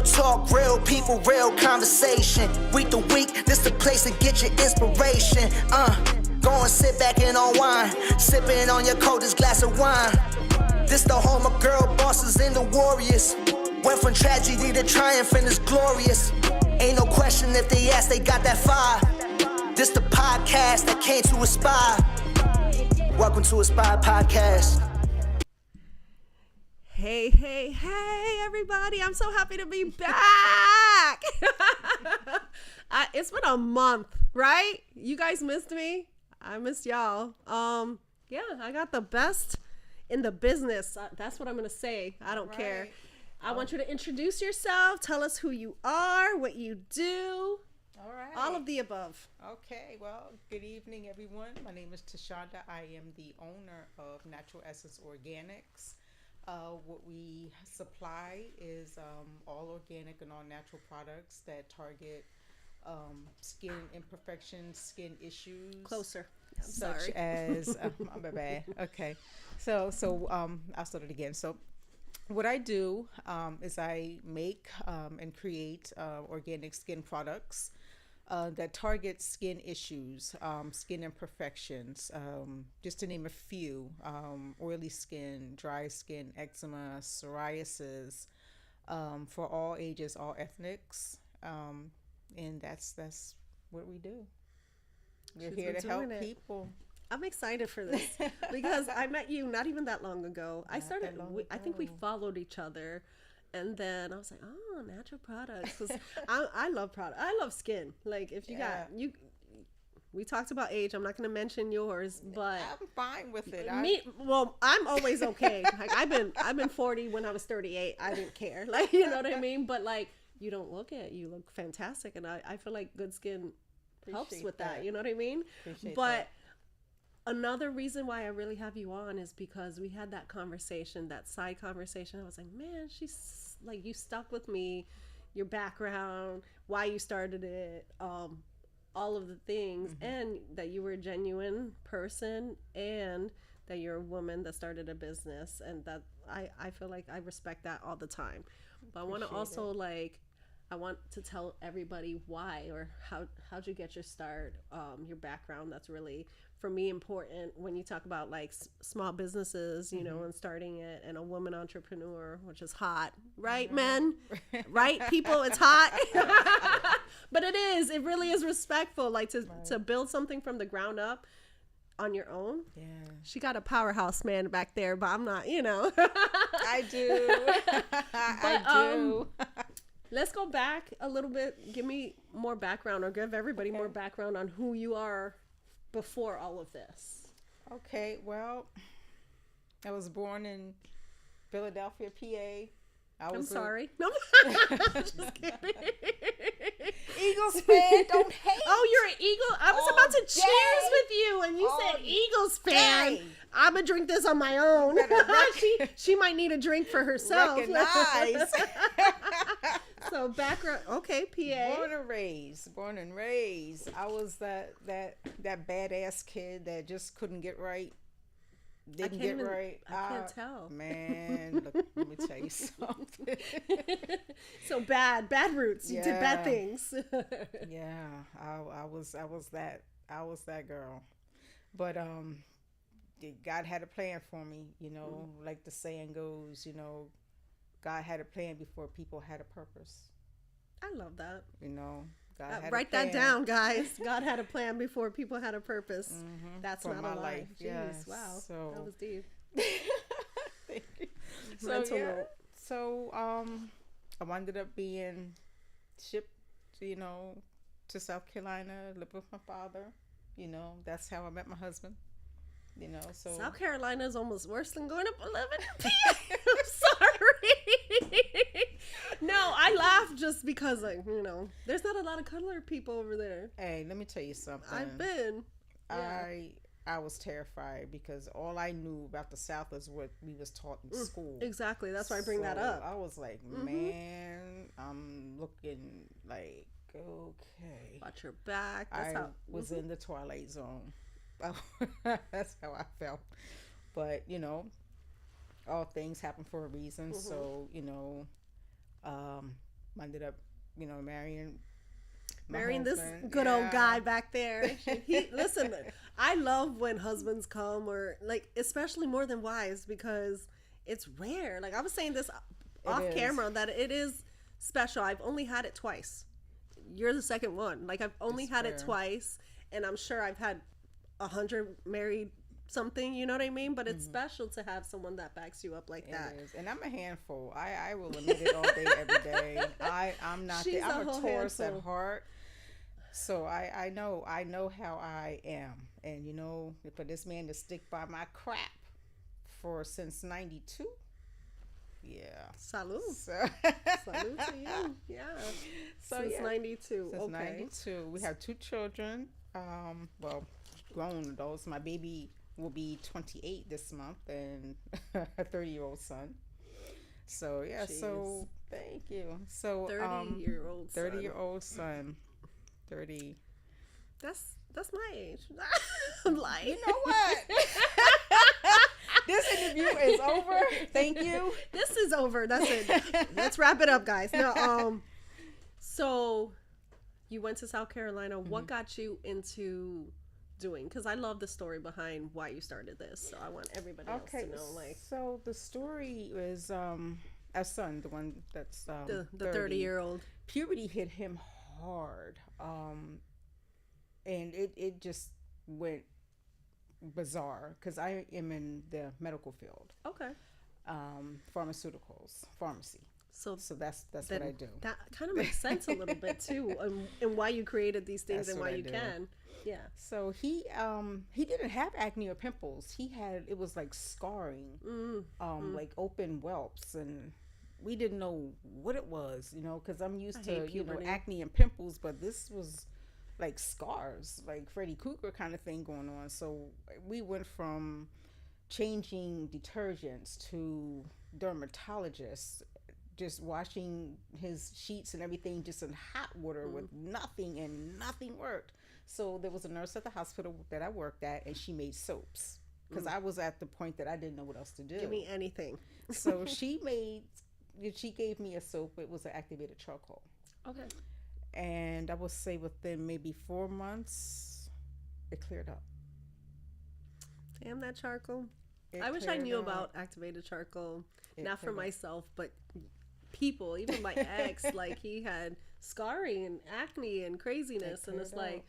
talk, real people, real conversation. Week to week, this the place to get your inspiration. Go and sit back and unwind, sipping on your coldest glass of wine. This the home of girl bosses and the warriors. Went from tragedy to triumph and it's glorious. Ain't no question if they ask, they got that fire. This the podcast that came to Aspire. Welcome to Aspire Podcast. Hey, everybody. I'm so happy to be back. It's been a month, right? You guys missed me. I missed y'all. Yeah, I got the best in the business. That's what I'm going to say. I don't care. I want you to introduce yourself. Tell us who you are, what you do. All right. All of the above. Okay. Well, good evening, everyone. My name is Tashonda. I am the owner of Natural Essence Organics. What we supply is all organic and all natural products that target skin imperfections, skin issues. Closer. I'm such sorry. as my bad. Okay. So I'll start it again. So what I do is I make and create organic skin products that target skin issues, skin imperfections, just to name a few: oily skin, dry skin, eczema, psoriasis, for all ages, all ethnics, and that's what we do. We're She's here been to help doing it. people. I'm excited for this because I met you not even that long ago. I think we followed each other, and then I was like, oh, natural products. 'Cause I love product. I love skin. Like if you got you, we talked about age. I'm not going to mention yours, but I'm fine with it. I'm always okay. Like I've been 40 when I was 38. I didn't care. Like, you know what I mean? But like, you don't look it. You look fantastic, and I feel like good skin helps with that. You know what I mean? Appreciate but that. Another reason why I really have you on is because we had that conversation, that side conversation. I was like, man, she's like, you stuck with me, your background, why you started it, all of the things, and that you were a genuine person, and that you're a woman that started a business, and that I feel like I respect that all the time. But I want to also I want to tell everybody why, or how'd you get your start, your background. That's really, for me, important when you talk about like small businesses, you know, and starting it, and a woman entrepreneur, which is hot, right, men? Right, people? It's hot. But it really is respectful, like to build something from the ground up on your own. Yeah. She got a powerhouse man back there, but I'm not, you know. I do. I do. Let's go back a little bit. Give me more background, or give everybody more background on who you are before all of this. Okay, well, I was born in Philadelphia, PA. I'm sorry. No, just kidding. Eagles fan, don't hate. Oh, you're an Eagle. I was about to cheers with you, and you said Eagles fan. I'm gonna drink this on my own. She might need a drink for herself. Recognize. So background, okay, PA. Born and raised. I was that badass kid that just couldn't get right. Didn't get right. I can't tell. Man, look, let me tell you something. So bad roots. You did bad things. Yeah, I was that girl. But God had a plan for me, you know, like the saying goes, you know, God had a plan before people had a purpose. I love that. You know, God had write a plan. that down, guys. God had a plan before people had a purpose. That's for not my a lie. life. Jeez, Yes. wow. So, that was deep. Thank you. Mental note. So I wound up being shipped, you know, to South Carolina, live with my father. You know, that's how I met my husband. You know, so South Carolina is almost worse than going up 11 in PA. I'm sorry. No, I laugh just because, like, you know, there's not a lot of colored people over there. Hey, let me tell you something. I've been. Yeah. I was terrified because all I knew about the South is what we was taught in school. Exactly. That's why I bring that up. I was like, man, I'm looking like, okay. Watch your back. I was in the Twilight Zone. That's how I felt. But, you know, all things happen for a reason. So, you know, ended up, marrying this husband. good old guy back there. Listen, I love when husbands come, or like, especially more than wives, because it's rare. Like I was saying this off camera, that it is special. I've only had it twice. You're the second one. Like I've only had it twice, and I'm sure I've had 100 married something, you know what I mean? But it's special to have someone that backs you up like that. It is. And I'm a handful. I will admit it all day, every day. I'm not there. I'm a Taurus at heart. So I know how I am. And for this man to stick by my crap since 92. Yeah. Salud. So. Salud to you. Yeah. Since 92. Since 92. We have 2 children. Grown adults. My baby will be 28 this month, and a 30-year-old son. So yeah. Jeez. So thank you. So 30-year-old son. 30. That's my age. I'm like, you know what? This interview is over. Thank you. This is over. That's it. Let's wrap it up, guys. No. So you went to South Carolina. What got you into doing? Because I love the story behind why you started this. So I want everybody else to know. Like, so the story is our son, the one that's the 30-year-old. Puberty hit him hard, and it just went bizarre, because I am in the medical field. Okay. Pharmaceuticals, pharmacy. So that's what I do. That kind of makes sense a little bit too, and why you created these things and why you can. Yeah. So he didn't have acne or pimples. It was like scarring, like open whelps, and we didn't know what it was, because I'm used to acne and pimples, but this was like scars, like Freddy Krueger kind of thing going on. So we went from changing detergents to dermatologists, just washing his sheets and everything just in hot water with nothing, and nothing worked. So there was a nurse at the hospital that I worked at, and she made soaps, because I was at the point that I didn't know what else to do. Give me anything. So she gave me a soap. It was an activated charcoal. Okay. And I would say within maybe 4 months, it cleared up. Damn, that charcoal. I wish I knew about activated charcoal. Not for myself, but people, even my ex, like he had scarring and acne and craziness. And it's like,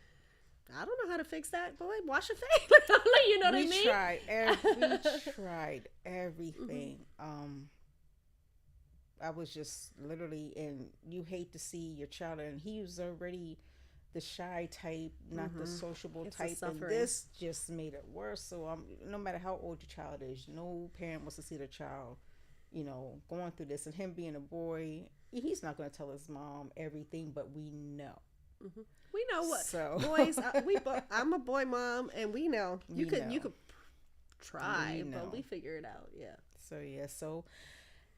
I don't know how to fix that. Boy, wash your face. You know what I mean? We tried everything. I was just literally, and you hate to see your child, and he was already the shy type, not the sociable type, and this just made it worse. So no matter how old your child is, no parent wants to see their child, going through this. And him being a boy, he's not going to tell his mom everything, but we know. We know what boys. I'm a boy mom, and we know you could try, but we figure it out. Yeah. So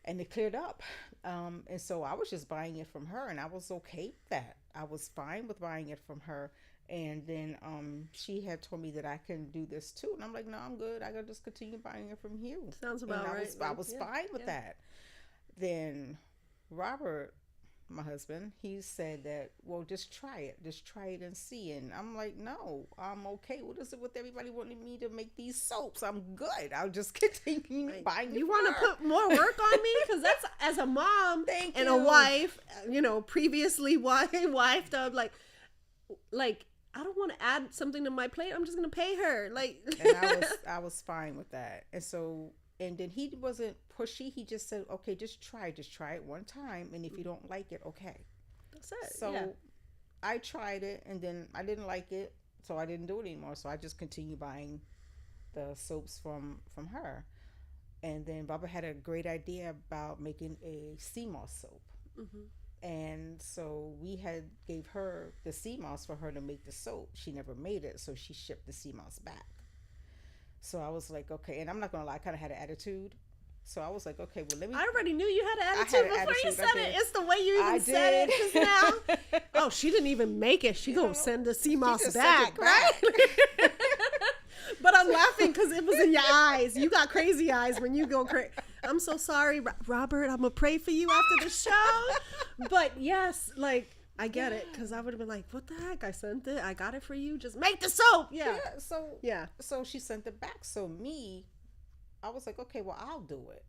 and it cleared up, and so I was just buying it from her, and I was okay with that. I was fine with buying it from her. And then she had told me that I can do this too, and I'm like, no, I'm good. I gotta just continue buying it from you. Sounds about right. I was fine with that. Then Robert, my husband, he said that, well, just try it and see. And I'm like, no, I'm okay. What is it with everybody wanting me to make these soaps? I'm good. I'll just continue buying. You want to put more work on me? Because that's, as a mom and a wife, previously wifed up, like I don't want to add something to my plate. I'm just gonna pay her. And I was fine with that. And so. And then he wasn't pushy. He just said, okay, just try it one time. And if you don't like it, okay. That's it. So I tried it, and then I didn't like it. So I didn't do it anymore. So I just continued buying the soaps from her. And then Baba had a great idea about making a sea moss soap. And so we gave her the sea moss for her to make the soap. She never made it. So she shipped the sea moss back. So I was like, okay, and I'm not going to lie, I kind of had an attitude. So I was like, okay, well, let me. I already knew you had an attitude before you said it. It's the way you even said it just now. Oh, she didn't even make it. She going to send the sea moss back, right? But I'm laughing because it was in your eyes. You got crazy eyes when you go crazy. I'm so sorry, Robert. I'm gonna pray for you after the show. But yes, like I get it, because I would have been like, what the heck? I sent it. I got it for you. Just make the soap. Yeah. So she sent it back. So I was like, okay, well, I'll do it.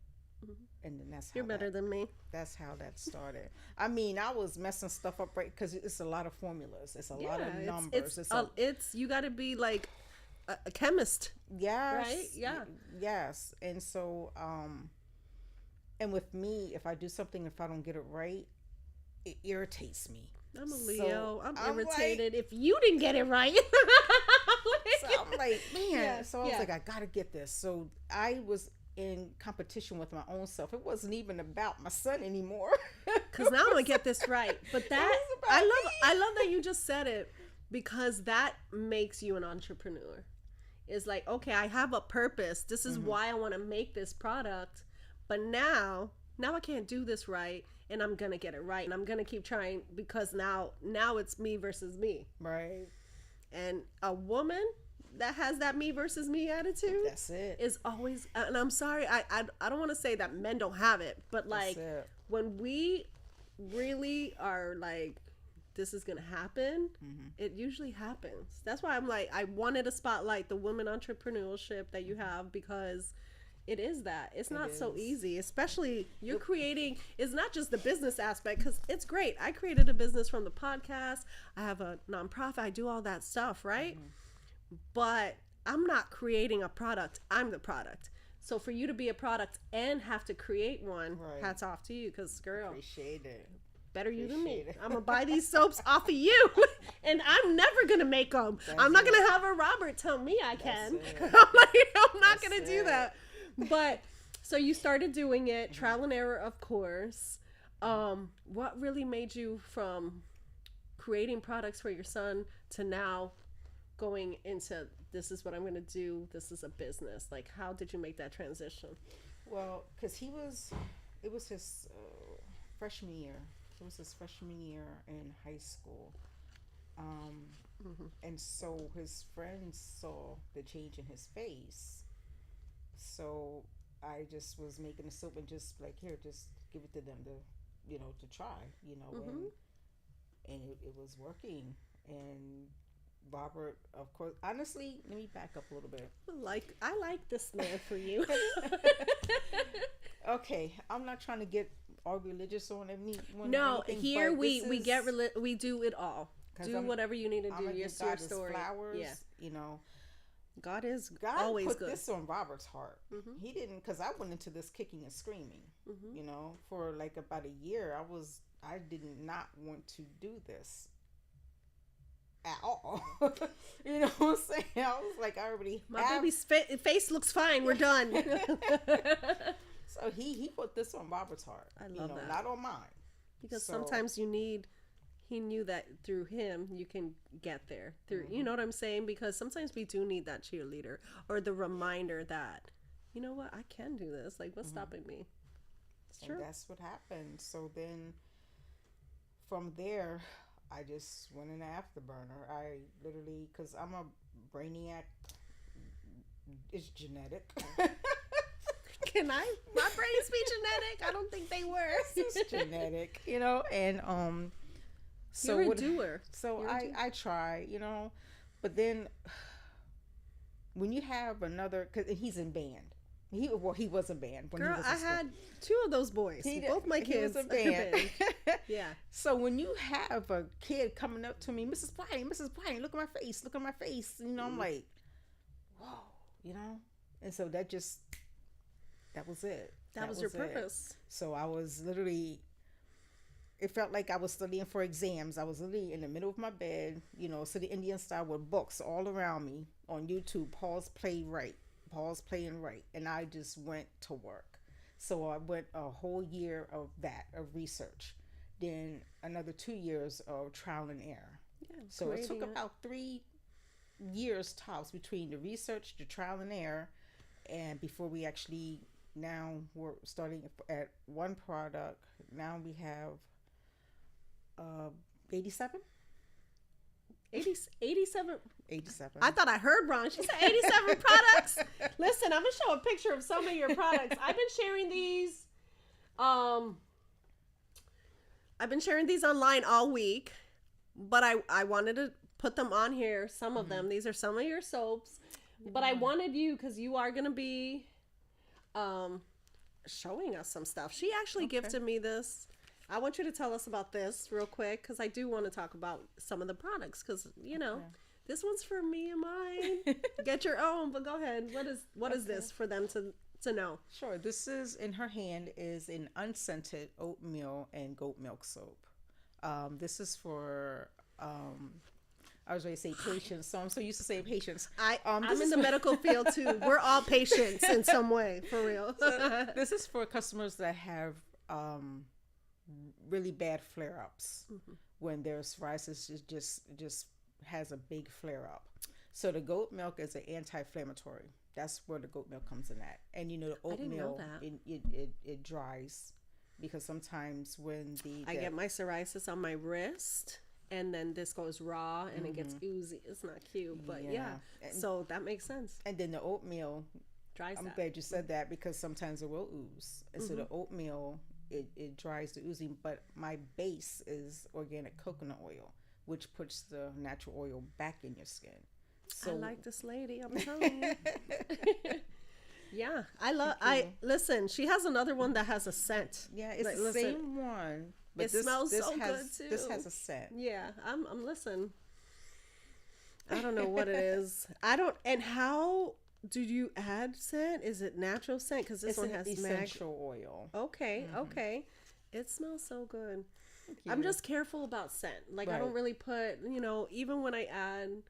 And then that's how You're better than me. That's how that started. I mean, I was messing stuff up, right? Because it's a lot of formulas. It's a lot of numbers. It's you got to be like a chemist. Yes. Right? Yeah. Yes. And so, and with me, if I do something, if I don't get it right, it irritates me. I'm a Leo. So I'm irritated if you didn't get it right. So I'm like, man. Yeah, so I was like, I got to get this. So I was in competition with my own self. It wasn't even about my son anymore. Because now I'm gonna get this right. But that I love that you just said it, because that makes you an entrepreneur. It's like, okay, I have a purpose. This is why I want to make this product. But now I can't do this right, and I'm gonna get it right, and I'm gonna keep trying, because now it's me versus me. Right. And a woman that has that me versus me attitude, that's it, is always, and I'm sorry, I don't want to say that men don't have it, but like when we really are like, this is gonna happen, it usually happens. That's why I'm like, I wanted to spotlight the women entrepreneurship that you have, because it is that. It's not so easy, especially you're creating, it's not just the business aspect, because it's great. I created a business from the podcast. I have a nonprofit. I do all that stuff, right? But I'm not creating a product. I'm the product. So for you to be a product and have to create one, hats off to you, because girl, appreciate it. Better you than me. I'm gonna buy these soaps off of you, and I'm never gonna make them. I'm not gonna have a Robert tell me I can. I'm not gonna do that. But so you started doing it, trial and error, of course. What really made you from creating products for your son to now going into, this is what I'm going to do, this is a business? Like, how did you make that transition? Well, because it was his freshman year. It was his freshman year in high school. And so his friends saw the change in his face. So I just was making the soap and just like, here, just give it to them to try, and it was working. And Robert, of course, honestly, let me back up a little bit. I like this man for you. Okay, I'm not trying to get all religious on anyone. No, here we do it all. Do whatever you need to do. Your story. Flowers, God is God always put good. this on Robert's heart. He didn't, because I went into this kicking and screaming. For like about a year, I did not want to do this at all. You know what I'm saying? I was like, I already baby's face looks fine. We're done. So he put this on Robert's heart. I love that. Not on mine. Because sometimes he knew that through him you can get there. You know what I'm saying? Because sometimes we do need that cheerleader or the reminder that, you know what, I can do this. Like, what's stopping me? It's true. And that's what happened. So then from there, I just went in the afterburner. I literally, because I'm a brainiac, it's genetic. My brains be genetic? I don't think they were. It's genetic, and so you're a doer. So I try, but then when you have another, because he's in band. He was in band when Girl, he was in school. I had two of those boys. Both my kids was in band. Yeah. So when you have a kid coming up to me, Mrs. Whiting, look at my face. I'm like, whoa, and so that was it. That was your purpose. So I was literally, it felt like I was studying for exams. I was literally in the middle of my bed, City Indian style, with books all around me on YouTube. Pause, play, write. Pause, play, and write. And I just went to work. So I went a whole year of research. Then another 2 years of trial and error. Yeah, so it took about 3 years tops between the research, the trial and error, and before we actually, now we're starting at one product. Now we have 87. 87. 87. I thought I heard wrong. She said 87 products. Listen, I'm gonna show a picture of some of your products. I've been sharing these. I've been sharing these online all week, but I wanted to put them on here. Some of them. These are some of your soaps, but I wanted you because you are gonna be, showing us some stuff. She actually gifted me this. I want you to tell us about this real quick because I do want to talk about some of the products because this one's for me and mine. Get your own, but go ahead. What is this for them to know? Sure. This is in her hand is an unscented oatmeal and goat milk soap. This is for I was ready to say patience, so I'm so used to saying patience. I'm in the medical field too. We're all patients in some way, for real. So this is for customers that have really bad flare-ups when their psoriasis just has a big flare-up. So the goat milk is an anti-inflammatory. That's where the goat milk comes in at. And the oatmeal, it dries because sometimes when I get my psoriasis on my wrist. And then this goes raw and it gets oozy. It's not cute, but yeah. So that makes sense. And then the oatmeal dries. I'm glad you said that because sometimes it will ooze. And so the oatmeal, it dries the oozing. But my base is organic coconut oil, which puts the natural oil back in your skin. So I like this lady. I'm telling you. Yeah, listen. She has another one that has a scent. Yeah, it's the same one. But it smells so good too. This has a scent. Yeah, I'm listening. I don't know what it is. And how do you add scent? Is it natural scent? Because this one has essential oil. Okay, okay. It smells so good. I'm just careful about scent. Like I don't really put, even when I add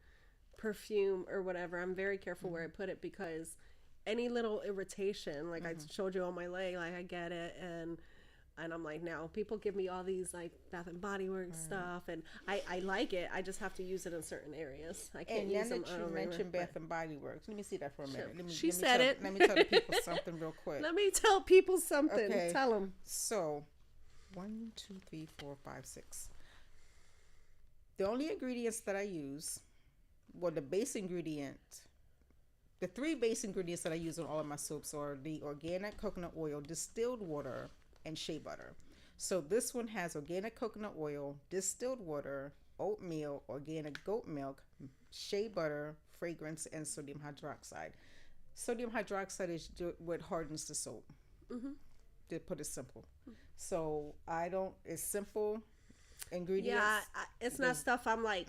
perfume or whatever, I'm very careful where I put it because any little irritation, like I showed you on my leg, like I get it and I'm like, now people give me all these like Bath and Body Works stuff, and I like it. I just have to use it in certain areas. I can't use them. And you mentioned Bath and Body Works. Let me see that for a minute. She said it. Let me tell the people something real quick. Let me tell people something. Okay. Tell them. So, 1, 2, 3, 4, 5, 6. The only ingredients that I use, the three base ingredients that I use in all of my soaps are the organic coconut oil, distilled water, and shea butter. So this one has organic coconut oil, distilled water, oatmeal, organic goat milk, shea butter, fragrance, and sodium hydroxide. Sodium hydroxide is what hardens the soap. To put it simple. So it's simple ingredients. Yeah, it's not stuff I'm like,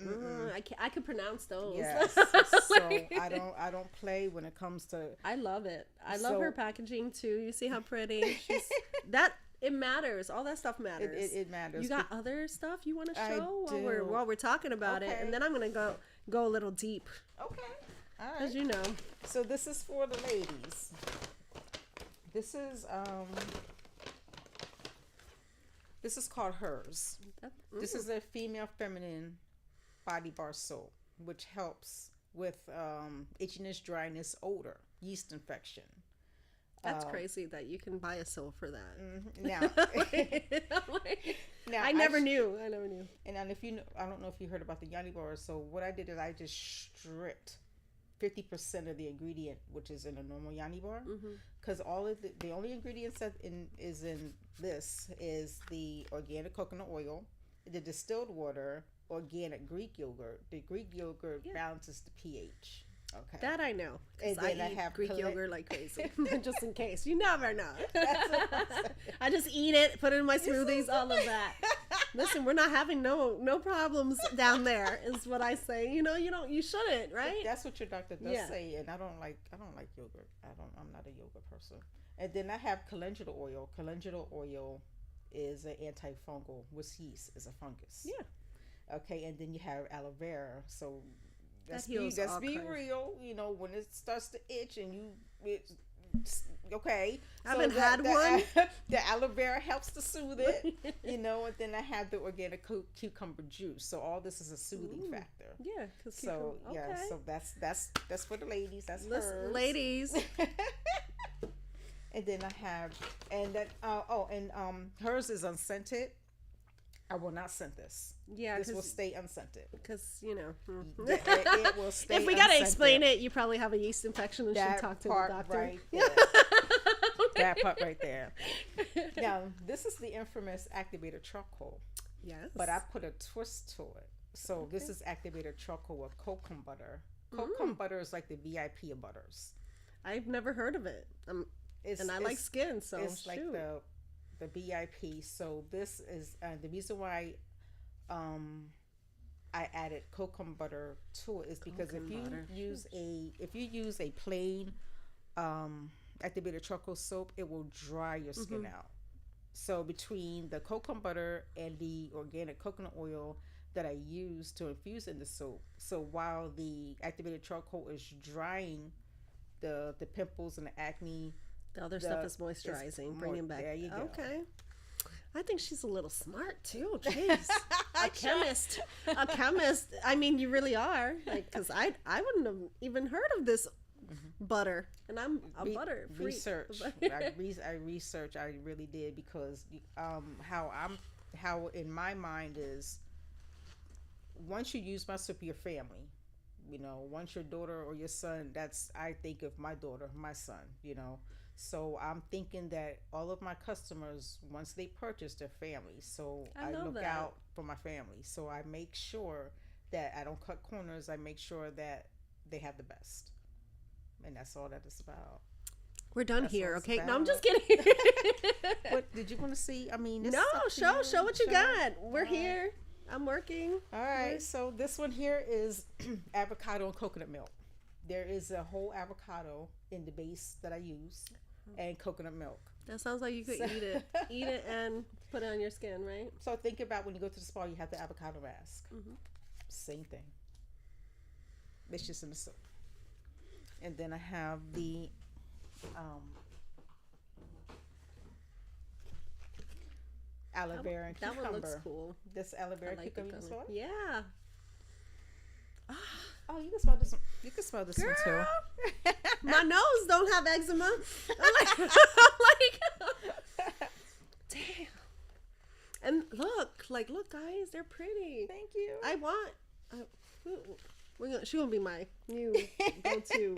I could pronounce those. Yes. So I don't play when it comes to. I love it. I love her packaging too. You see how pretty it matters. All that stuff matters. It matters. You got other stuff you want to show while we're talking about it, and then I'm gonna go a little deep. Okay. All right. As you know. So this is for the ladies. This is called Hers. This is a female feminine body bar soap, which helps with itchiness, dryness, odor, yeast infection. That's crazy that you can buy a soap for that. Now, I never knew. And then I don't know if you heard about the Yanni bars. So what I did is I just stripped 50% of the ingredient, which is in a normal Yanni bar, because all of the only ingredients that is in this is the organic coconut oil, the distilled water, organic Greek yogurt. The Greek yogurt balances the pH. Okay. That I know. And then I have Greek yogurt like crazy. Just in case. You never know. I just eat it, put it in my smoothies, all of that. Listen, we're not having no problems down there, is what I say. You shouldn't, right? That's what your doctor does say, and I don't like yogurt. I'm not a yogurt person. And then I have calendula oil. Calendula oil is an antifungal, which yeast is a fungus. Yeah. Okay, and then you have aloe vera. So let's be real. When it starts to itch and okay. I haven't had one. The aloe vera helps to soothe it, and then I have the organic cucumber juice. So all this is a soothing factor. Yeah. So so that's for the ladies. That's Hers. Ladies. And then I have, Hers is unscented. I will not scent this. Yeah, This will stay unscented. because you know, It will stay. if we gotta unscented. explain it, you probably have a yeast infection and should That talk to the part doctor. right there. That part right there. Now, this is the infamous activated charcoal, Yes, but I put a twist to it. So this is activated charcoal with coconut butter. Coconut butter is like the VIP of butters. I've never heard of it. And I like skin, so it's like shoot. the VIP. So this is the reason why I added coconut butter to it is because if you use a plain activated charcoal soap, it will dry your skin out. So between the coconut butter and the organic coconut oil that I use to infuse in the soap, so while the activated charcoal is drying the pimples and the acne, The other stuff is moisturizing, bringing back. There you go. Okay. I think she's a little smart too. Jeez, a chemist. I mean, you really are. Like, because I wouldn't have even heard of this butter, and I'm a butter freak. Research. I research. I really did because how in my mind is once you use my soap, your family. You know, once your daughter or your son, I think of my daughter, my son, you know. So I'm thinking that all of my customers, once they purchase, their families. So I look out for my family. So I make sure that I don't cut corners. I make sure that they have the best. And that's all that it's about. We're done here, okay? No, I'm just kidding. What did you want to see? I mean, no, show what you got. We're here. I'm working. All right, so this one here is avocado and coconut milk. There is a whole avocado in the base that I use and coconut milk. That sounds like you could eat it and put it on your skin, right? So think about when you go to the spa, you have the avocado mask. Same thing. It's just in the soap. And then I have the aloe vera and cucumber. That one looks cool. This aloe vera cucumber. Yeah. Oh, you can smell this one. You can smell this Girl, one too. my nose don't have eczema. I'm like, damn. And look, guys, they're pretty. Thank you. I want. She gonna be my new go-to.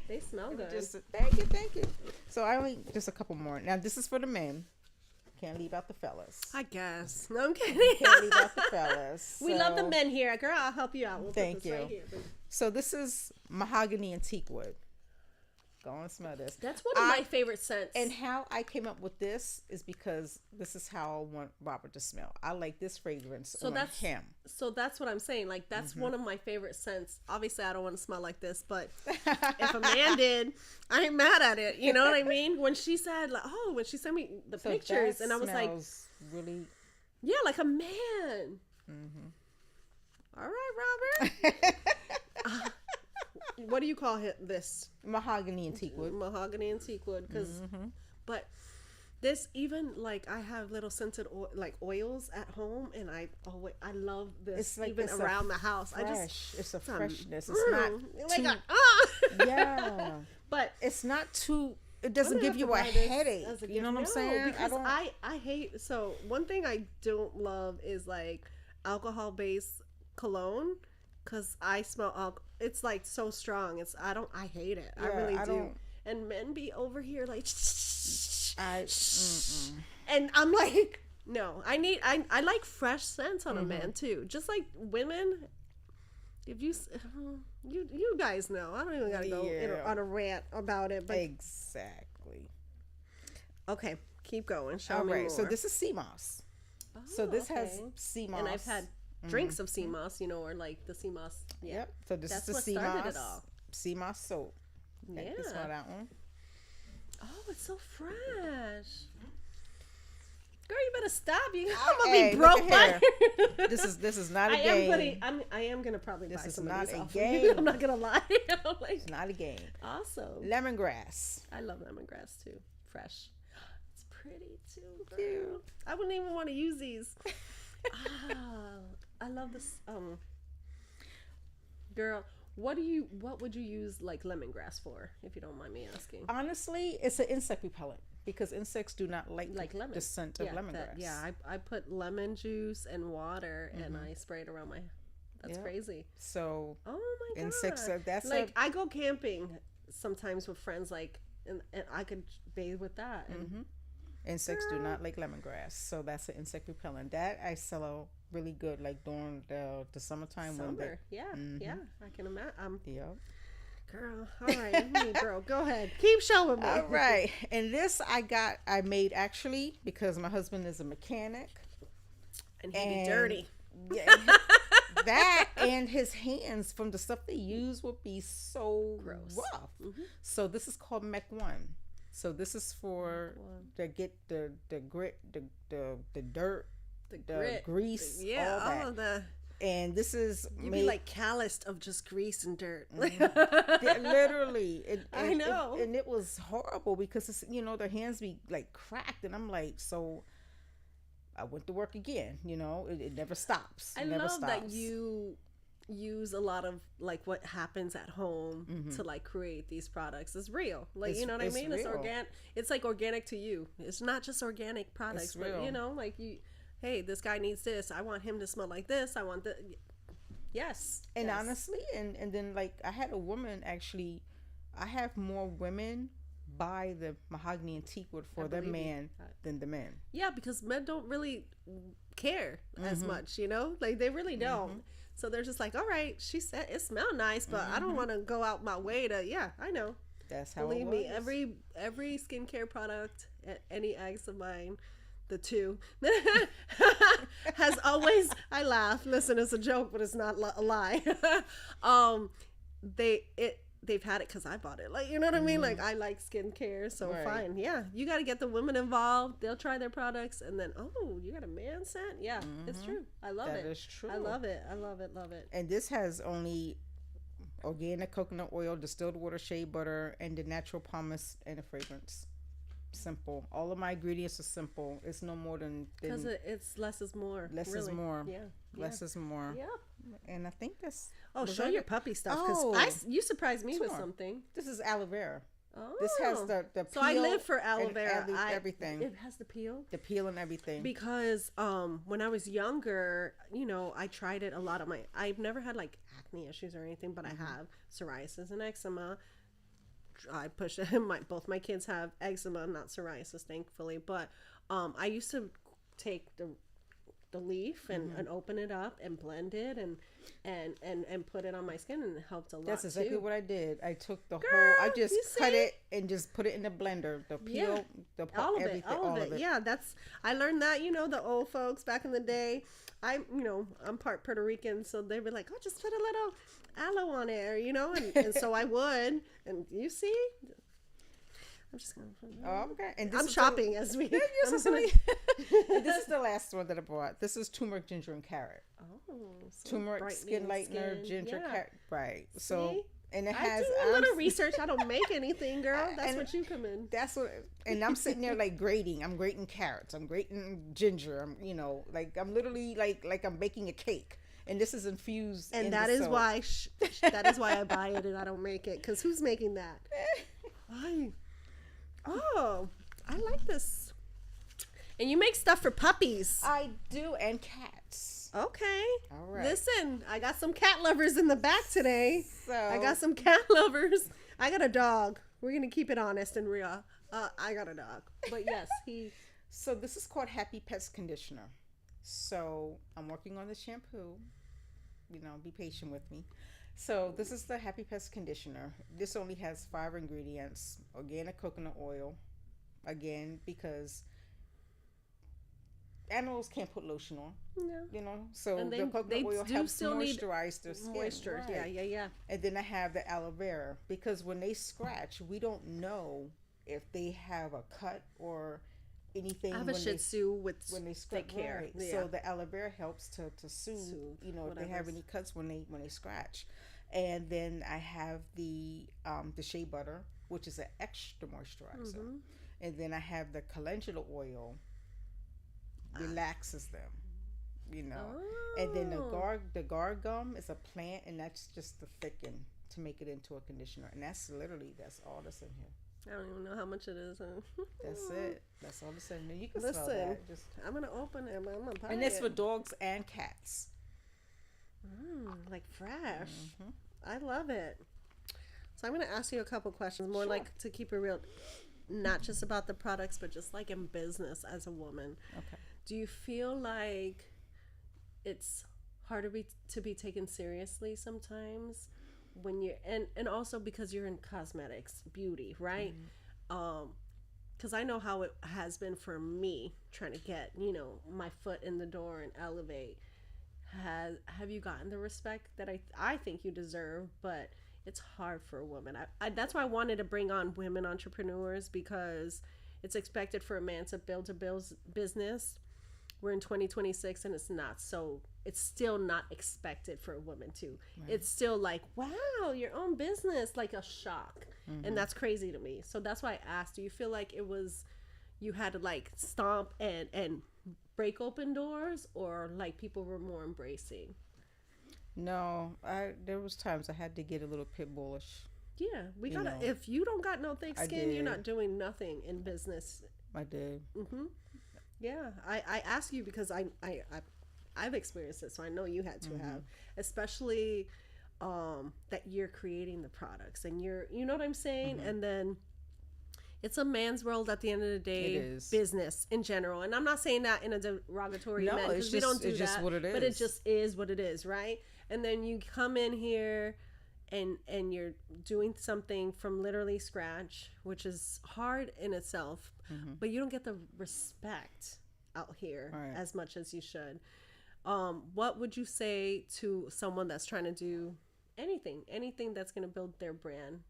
They smell good. Thank you. So I only just a couple more. Now this is for the men. Can't leave out the fellas. I guess. No, I'm kidding. Can't leave out the fellas. We love the men here. Girl, I'll help you out. We'll Thank put this you. Right here. So this is mahogany and teak wood. Go and smell this. That's one of my favorite scents. And how I came up with this is because this is how I want Robert to smell. I like this fragrance on him. So that's what I'm saying. Like, that's one of my favorite scents. Obviously, I don't want to smell like this, but if a man did, I ain't mad at it. You know what I mean? When she said, like, when she sent me the pictures, and I was like, really, yeah, like a man. All right, Robert. What do you call this? Mahogany and teak wood. Mahogany and teak wood. But this, even like I have little scented oils at home, and I love this. It's like, even around the house. It's a freshness. It's not like yeah, but it's not too. It doesn't give you a headache. You know what I'm saying? Because I hate. So one thing I don't love is like alcohol based cologne. Cause I smell alcohol. It's like so strong. I hate it. I really do. And men be over here like, and I'm like, no. I like fresh scents on a man too. Just like women. If you guys know, I don't even gotta go on a rant about it. But exactly. Okay, keep going. Show me more. So this is sea moss. So this has sea moss, and I've had drinks of sea moss, or like the sea moss. Yeah. Yep. So this is the sea moss. Sea moss soap. Yeah. You smell that one. Oh, it's so fresh. Girl, you better stop. I'm gonna be broke by This is not a game. I am gonna probably buy some of these. This is not a game. I'm not gonna lie. It's not a game. Awesome. Lemongrass. I love lemongrass too. Fresh. It's pretty too. Girl. I wouldn't even want to use these. I love this. Girl, What would you use like lemongrass for, if you don't mind me asking? Honestly, it's an insect repellent because insects do not like Lemon. the scent of lemongrass. I put lemon juice and water and I spray it around my. That's crazy. So, oh my god, insects. That's like I go camping sometimes with friends, like, and I could bathe with that. And, insects do not like lemongrass, so that's an insect repellent that I sell really good, like during the summertime. Summer, yeah, I can imagine. Yeah. Girl, all right, me, bro, go ahead, keep showing me. All right, and this I made actually because my husband is a mechanic, and he be dirty. Yeah, that and his hands from the stuff they use would be so gross, rough. So this is called Mech One. So this is for to get the grit, the dirt, the grit, grease, all of the. And this is you'd be like calloused of just grease and dirt. Yeah, literally. I know. And it was horrible because it's, their hands be like cracked, and I'm like, so I went to work again. It never stops. I love that you use a lot of like what happens at home to like create these products. It's real, like, you know what I mean? It's organic. It's like organic to you. It's not just organic products, but like hey, this guy needs this, I want him to smell like this, I want the and honestly, and then like I had a woman actually, I have more women buy the mahogany and teak wood for their man than the men. Yeah, because men don't really care as much, like they really don't. So they're just like, all right, she said it smelled nice, but I don't want to go out my way to. Yeah, I know. That's how. Believe it me, was. every skincare product, any eggs of mine, the two has always. I laugh. Listen, it's a joke, but it's not a lie. They've had it because I bought it. Like, you know what I mean? Like, I like skincare, so fine. Yeah, you got to get the women involved. They'll try their products, and then, oh, you got a man scent? Yeah, it's true. I love it. That is true. I love it. I love it. Love it. And this has only organic coconut oil, distilled water, shea butter, and the natural pumice and a fragrance. Simple. All of my ingredients are simple. It's no more than because it's less is more. Less really. is more. Yeah. Less is more. Yeah. And I think that's. Oh, show your puppy stuff because you surprised me with something. This is aloe vera. Oh. This has the peel. So I live for aloe vera. Everything. It has the peel. The peel and everything. Because when I was younger, I tried it a lot of I've never had like acne issues or anything, but I have psoriasis and eczema. I push it. Both my kids have eczema, not psoriasis, thankfully. But I used to take the leaf and open it up and blend it and put it on my skin, and it helped a lot. That's exactly what I did. I took the Girl, whole. I just cut it and just put it in the blender. The peel, the all of everything, all of it. Yeah, I learned that. The old folks back in the day. I'm part Puerto Rican, so they were like, oh, just put a little aloe on it, and so I would, and you see, I'm just gonna put it oh, okay. And I'm shopping as we. This is the last one that I bought. This is turmeric, ginger, and carrot. Oh, so turmeric, skin lightener, ginger, carrot. Right. See? So, and it has. I do a little research. I don't make anything, girl. That's what you come in. That's what. And I'm sitting there like grating. I'm grating carrots. I'm grating ginger. I'm I'm literally like I'm baking a cake. And this is infused. And that is why I buy it and I don't make it. Because who's making that? I like this. And you make stuff for puppies. I do, and cats. Okay. All right. Listen, I got some cat lovers in the back today. So I got some cat lovers. I got a dog. We're gonna keep it honest and real. I got a dog. But yes, So this is called Happy Pets Conditioner. So I'm working on the shampoo. Be patient with me. So this is the Happy Pets Conditioner. This only has 5 ingredients. Organic coconut oil. Again, because animals can't put lotion on. No. So and the coconut oil helps moisturize their skin. Moisture. Right. Yeah. And then I have the aloe vera, because when they scratch, we don't know if they have a cut or anything. I have a Shih Tzu when they scratch. care. Right. Yeah. So the aloe vera helps to soothe if they have any cuts when they scratch. And then I have the shea butter, which is an extra moisturizer. And then I have the calendula oil, relaxes them. you know. And then the guar gum is a plant, and that's just the thicken to make it into a conditioner. And that's all that's in here. I don't even know how much it is. That's it. That's all that's in there. You can Listen, smell that. Just, I'm gonna open it. I'm gonna buy and it's it. for dogs and cats. Like fresh. I love it. So I'm gonna ask you a couple questions, more like to keep it real, not just about the products, but just like in business as a woman. Okay. Do you feel like it's harder to be taken seriously sometimes when you're and also because you're in cosmetics, beauty, right? Because I know how it has been for me trying to get, my foot in the door and elevate. Have you gotten the respect that I think you deserve? But it's hard for a woman. That's why I wanted to bring on women entrepreneurs, because it's expected for a man to build a business. We're in 2026 and it's still not expected for a woman to. Right. It's still like, wow, your own business, like a shock. And that's crazy to me. So that's why I asked, do you feel like you had to like stomp and break open doors, or like people were more embracing? No, there was times I had to get a little pit bullish. Yeah, we gotta. If you don't got no thick skin, you're not doing nothing in business. I did. Yeah, I ask you because I've experienced it, so I know you had to have, especially that you're creating the products and you know what I'm saying, and then. It's a man's world at the end of the day. It is. Business in general. And I'm not saying that in a derogatory manner, because we don't do that. Just what it is. But it just is what it is, right? And then you come in here and you're doing something from literally scratch, which is hard in itself, but you don't get the respect out here as much as you should. What would you say to someone that's trying to do anything that's going to build their brand?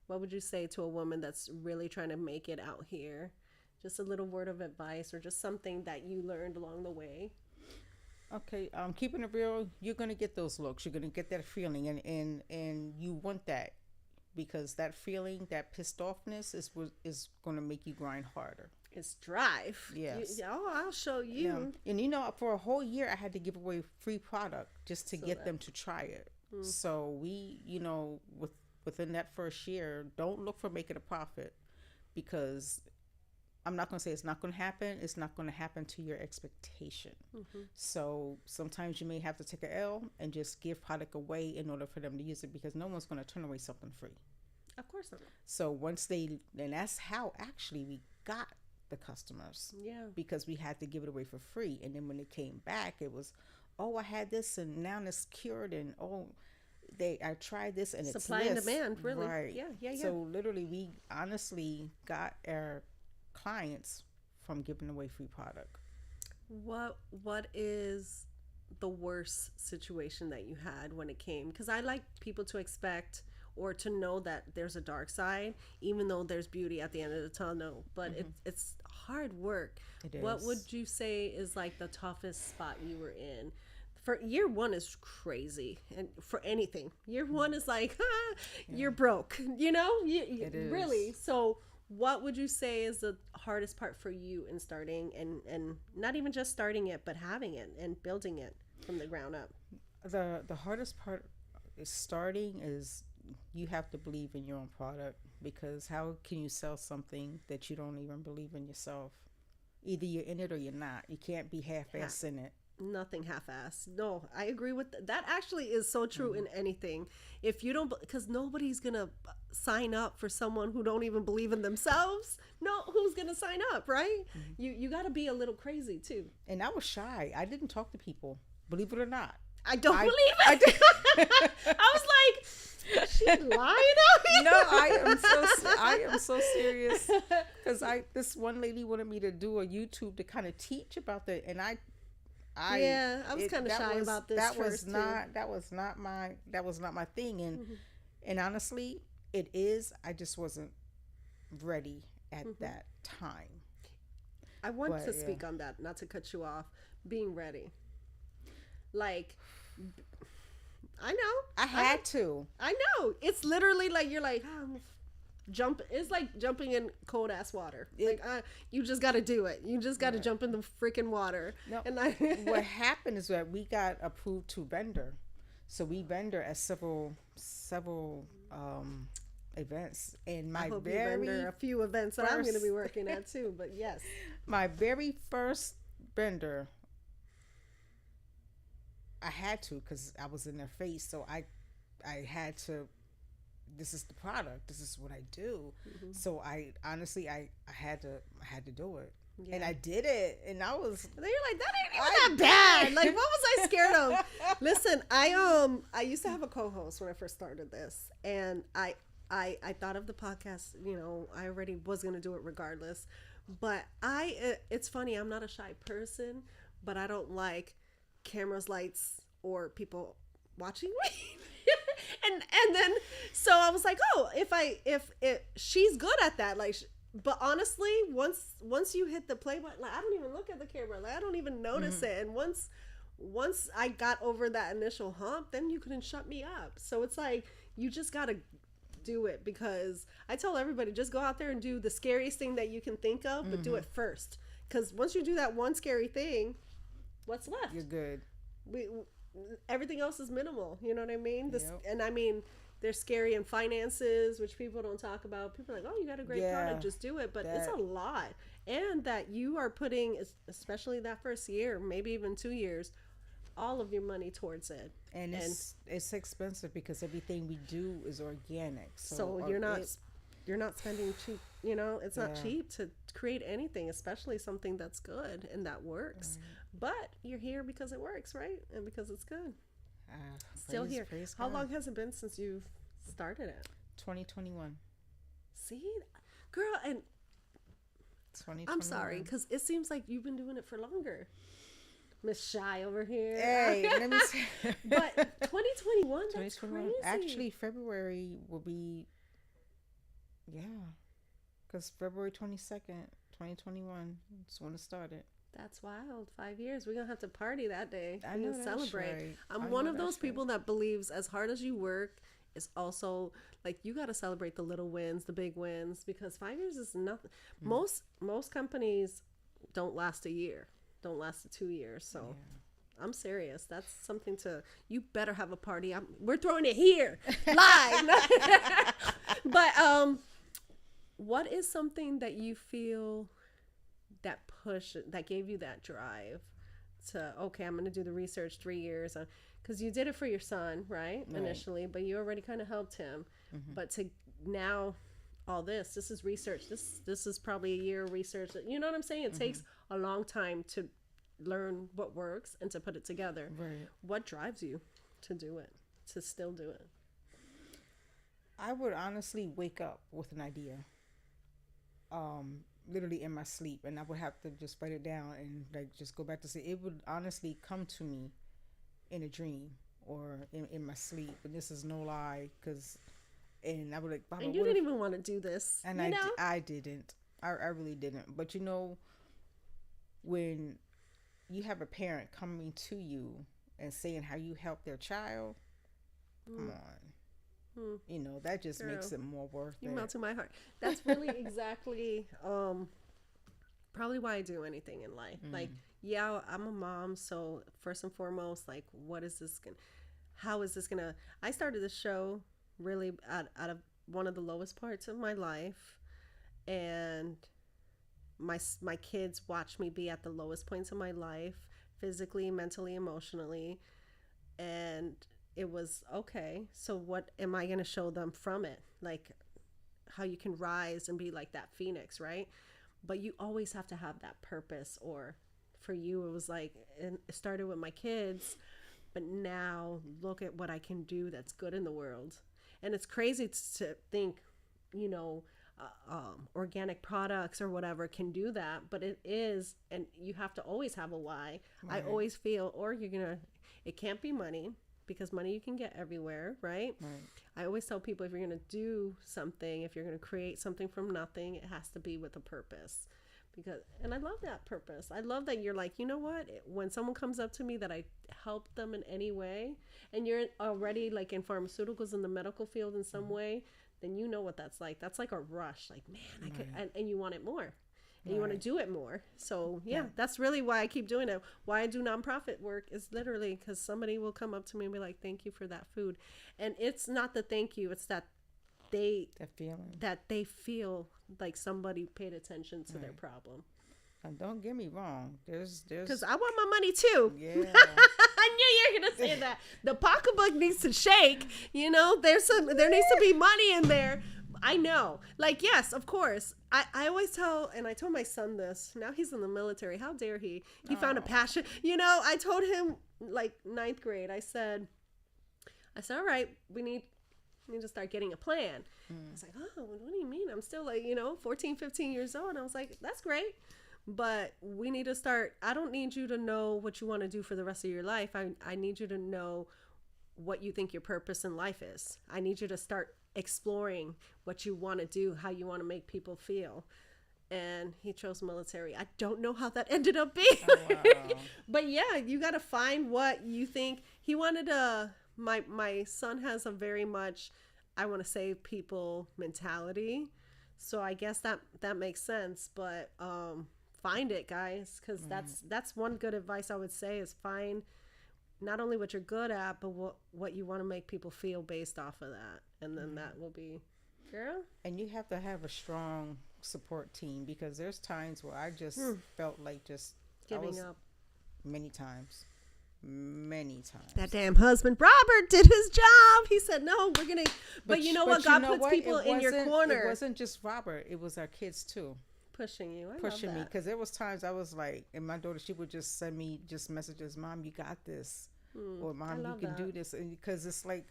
What would you say to a woman that's really trying to make it out here? Just a little word of advice, or just something that you learned along the way. Okay, keeping it real, you're gonna get those looks. You're gonna get that feeling, and you want that, because that feeling, that pissed offness, is gonna make you grind harder. It's drive. Yes. I'll show you. Yeah. And for a whole year, I had to give away free product just to get them to try it. So we, within that first year, don't look for making a profit, because I'm not going to say it's not going to happen. It's not going to happen to your expectation. So sometimes you may have to take an L and just give product away in order for them to use it, because no one's going to turn away something free. Of course not. So and that's how actually we got the customers. Yeah. Because we had to give it away for free. And then when it came back, it was, oh, I had this and now it's cured, and I tried this and it's supply and demand, really. Right. Yeah. So literally, we honestly got our clients from giving away free product. What is the worst situation that you had when it came? Because I like people to expect or to know that there's a dark side, even though there's beauty at the end of the tunnel. But it's hard work. It is. What would you say is like the toughest spot you were in? For year one is crazy, and for anything, year one is like, you're broke, it is. Really. So what would you say is the hardest part for you in starting, and not even just starting it, but having it and building it from the ground up? The hardest part is starting is you have to believe in your own product, because how can you sell something that you don't even believe in yourself? Either you're in it or you're not. You can't be half-assed in it. Nothing half-assed. No, I agree with that. Actually is so true in anything. If you don't, because nobody's gonna sign up for someone who don't even believe in themselves. No, who's gonna sign up, right? You got to be a little crazy too. And I was shy. I didn't talk to people, believe it or not. I don't believe it. I was like, she lying out here. No, I am so serious, because this one lady wanted me to do a YouTube to kind of teach about that, and I was kind of shy about this. That was not my thing, and honestly, it is. I just wasn't ready at that time. I want to speak on that, not to cut you off. Being ready, like, I know I had to. I know it's literally like you're like, it's like jumping in cold ass water. You just got to do it. You just got to jump in the freaking water. No, And what happened is that we got approved to vendor. So we vendor at several events, and I hope you vendor a few events that I'm going to be working at too. But yes, my very first vendor, I had to, because I was in their face, so I had to. This is the product. This is what I do. Mm-hmm. So I honestly I had to do it. Yeah. And I did it, and I was. And then you're like, that ain't even that bad. Like, what was I scared of? Listen, I used to have a co-host when I first started this, and I thought of the podcast. You know, I already was gonna do it regardless, but it's funny. I'm not a shy person, but I don't like cameras, lights, or people watching me. and then so I was like, oh, if she's good at that, like. But honestly, once you hit the play button, like, I don't even look at the camera. Like, I don't even notice it. And once I got over that initial hump, then you couldn't shut me up. So it's like, you just got to do it, because I tell everybody, just go out there and do the scariest thing that you can think of, but do it first. Because once you do that one scary thing, what's left? You're good. Everything else is minimal. You know what I mean? Yep. And I mean, they're scary in finances, which people don't talk about. People are like, oh, you got a great product, just do it. But it's a lot. And that you are putting, especially that first year, maybe even 2 years, all of your money towards it. And it's expensive, because everything we do is organic. So you're not spending cheap. You know, it's not cheap to create anything, especially something that's good and that works. But you're here because it works, right? And because it's good. Still here. How long has it been since you've started it? 2021. See, girl, and 2021. I'm sorry, because it seems like you've been doing it for longer. Miss Shy over here. Hey, let me say. But 2021, that's 2021. Crazy. Actually, February will be, because February 22nd, 2021 is when it started. That's wild. 5 years. We're going to have to party that day. I know, celebrate. Right. I'm one of those people that believes as hard as you work is also, like, you got to celebrate the little wins, the big wins, because 5 years is nothing. Most companies don't last a year, don't last 2 years. So I'm serious. That's something you better have a party. We're throwing it here live. But what is something that you feel that push that gave you that drive to, okay, I'm going to do the research 3 years, because you did it for your son, right? Initially, but you already kind of helped him. But to now, all this is research. This is probably a year of research. You know what I'm saying? It takes a long time to learn what works and to put it together. Right. What drives you to do it, to still do it? I would honestly wake up with an idea. Literally in my sleep, and I would have to just write it down and like just go back to sleep. It would honestly come to me in a dream or in my sleep, and this is no lie, and I would like, and you didn't even want to do this, and I didn't. I really didn't. But you know, when you have a parent coming to you and saying how you help their child, come on. You know, that just makes it more worth it. You melt to my heart. That's really exactly probably why I do anything in life. Like, I'm a mom, so first and foremost, like, how is this gonna I started this show really out of one of the lowest parts of my life, and my kids watch me be at the lowest points of my life, physically, mentally, emotionally, and it was, okay, so what am I going to show them from it? Like, how you can rise and be like that phoenix, right? But you always have to have that purpose. Or for you, it was like, and it started with my kids, but now look at what I can do that's good in the world. And it's crazy to think, you know, organic products or whatever can do that, but it is, and you have to always have a why. Right. I always feel, or it can't be money, because money you can get everywhere, right? I always tell people, if you're going to do something, if you're going to create something from nothing, it has to be with a purpose. And I love that purpose. I love that you're like, you know what? When someone comes up to me that I helped them in any way, and you're already like in pharmaceuticals, in the medical field in some way, then you know what that's like. That's like a rush. Like, man, I could, and you want it more. And you want to do it more. So, yeah, that's really why I keep doing it. Why I do nonprofit work is literally because somebody will come up to me and be like, thank you for that food. And it's not the thank you. It's that they feel like somebody paid attention to their problem. And don't get me wrong. There's because I want my money too. Yeah. I knew you were gonna say that. The pocketbook needs to shake. You know, there needs to be money in there. I know. Like, yes, of course. I always tell, and I told my son this. Now he's in the military. How dare he? He found a passion. You know, I told him like 9th grade. I said, all right, we need to start getting a plan. I was like, oh, what do you mean? I'm still like, 14, 15 years old. And I was like, that's great. But we need to start. I don't need you to know what you want to do for the rest of your life. I need you to know what you think your purpose in life is. I need you to start exploring what you want to do, how you want to make people feel. And he chose military. I don't know how that ended up being. Oh, wow. But yeah, you got to find what you think. He wanted my son has a very much, I want to save people mentality. So I guess that makes sense. But find it, guys, because that's one good advice I would say is find not only what you're good at, but what you want to make people feel based off of that. And then that will be, girl. And you have to have a strong support team, because there's times where I just felt like just giving up. Many times. That damn husband, Robert, did his job. He said, no, we're going to. But you know what? God puts people in your corner. It wasn't just Robert. It was our kids, too. Pushing you. Pushing me. Because there was times I was like, and my daughter, she would just send me just messages, Mom, you got this. Or Mom, you can do this. And because it's like,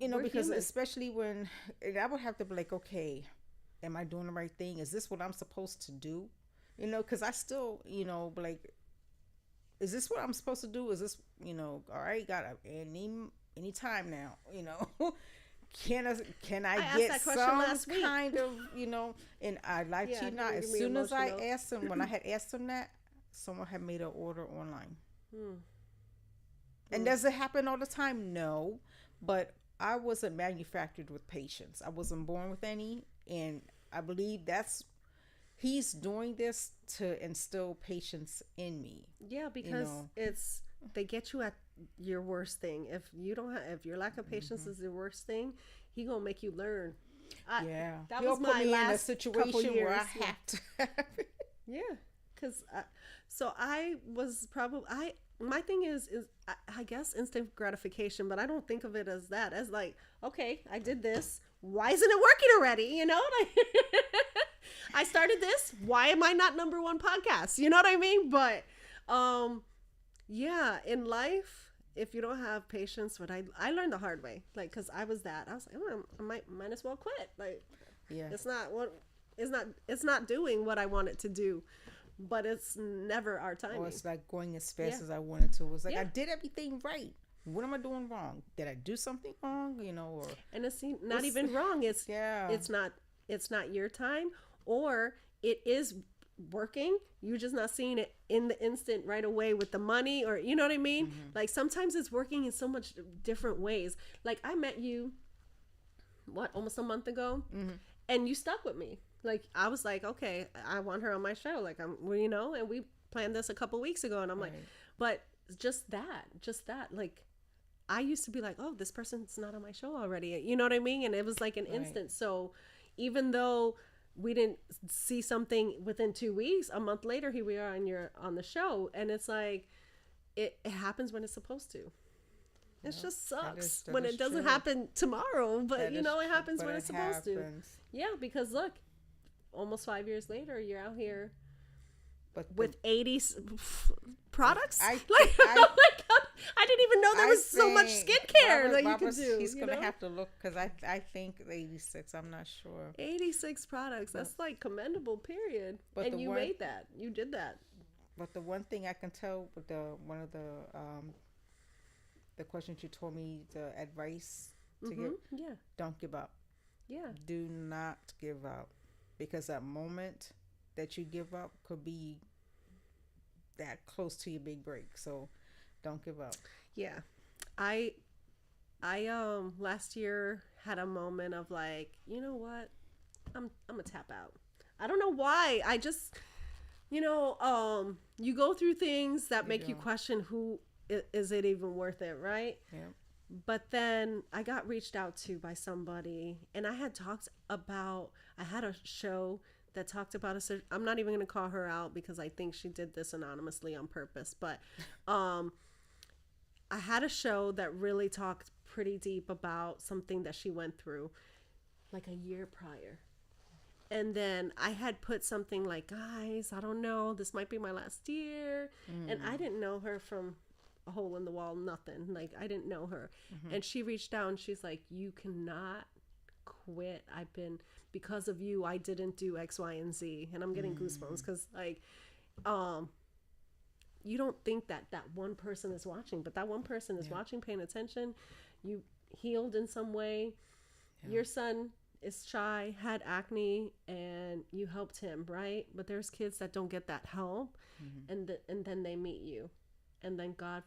we're because human. Especially when, and I would have to be like, okay, am I doing the right thing? Is this what I'm supposed to do? Because I still, like, is this what I'm supposed to do? Is this, all right, got any time now, Can I get some kind of, and I like to not. As soon as I asked them, when I had asked them that, someone had made an order online. And does it happen all the time? No, but I wasn't manufactured with patience. I wasn't born with any, and I believe he's doing this to instill patience in me. Yeah, because they get you at your worst thing. If your lack of patience is the worst thing, he gonna make you learn. That was my last situation where I have to. Yeah, because so I was probably my thing is I guess instant gratification, but I don't think of it as that. As like, okay, I did this. Why isn't it working already? I started this. Why am I not number one podcast? You know what I mean? But yeah, in life, if you don't have patience, I learned the hard way. Like, because I was like, oh, I might as well quit. Like, yeah, it's not doing what I want it to do. But it's never our time. Or it's like going as fast as I wanted to. It was like, I did everything right. What am I doing wrong? Did I do something wrong? Or and it's not even wrong. It's it's not your time, or it is working. You're just not seeing it in the instant right away with the money, or you know what I mean? Mm-hmm. Like sometimes it's working in so much different ways. Like I met you, almost a month ago, and you stuck with me. Like, I was like, okay, I want her on my show. Like, and we planned this a couple weeks ago. And I'm like, but just that, like, I used to be like, oh, this person's not on my show already. You know what I mean? And it was like an instant. So even though we didn't see something within 2 weeks, a month later, here we are on the show. And it's like, it happens when it's supposed to. It just sucks when it doesn't happen tomorrow. But, it happens when it's supposed to. Yeah, because look. Almost 5 years later, you're out here with 80 products. I didn't even know there was so much skincare that you could do. He's going to have to look, because I think 86. I'm not sure. 86 products. That's like commendable, period. But and you made that. You did that. But the one thing I can tell with one of the questions you told me, the advice to give, don't give up. Yeah. Do not give up. Because that moment that you give up could be that close to your big break. So don't give up. Yeah. I last year had a moment of like, you know what? I'm gonna tap out. I don't know why. I just, you go through things that make you question who is it even worth it, right? Yeah. But then I got reached out to by somebody, and I had a show that talked about I'm not even going to call her out because I think she did this anonymously on purpose, but I had a show that really talked pretty deep about something that she went through like a year prior. And then I had put something like, guys, I don't know, this might be my last year. And I didn't know her from a hole in the wall, nothing. Like, I didn't know her. And she reached out and she's like, you cannot quit. Because of you, I didn't do X, Y, and Z. And I'm getting goosebumps because, like, you don't think that one person is watching, but that one person is watching, paying attention. You healed in some way. Your son is shy, had acne, and you helped him, right? But there's kids that don't get that help, and then they meet you, and then God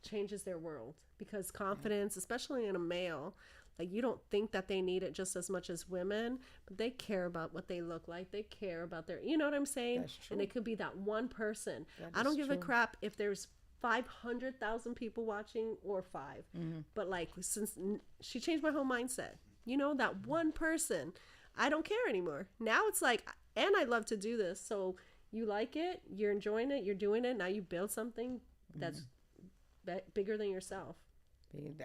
changes their world, because confidence, especially in a male, like, you don't think that they need it just as much as women, but they care about what they look like. They care about you know what I'm saying? That's true. And it could be that one person. I don't give a crap if there's 500,000 people watching or 5. But like, since she changed my whole mindset, that one person, I don't care anymore. Now it's like, and I love to do this. So you like it, you're enjoying it, you're doing it. Now you build something that's bigger than yourself.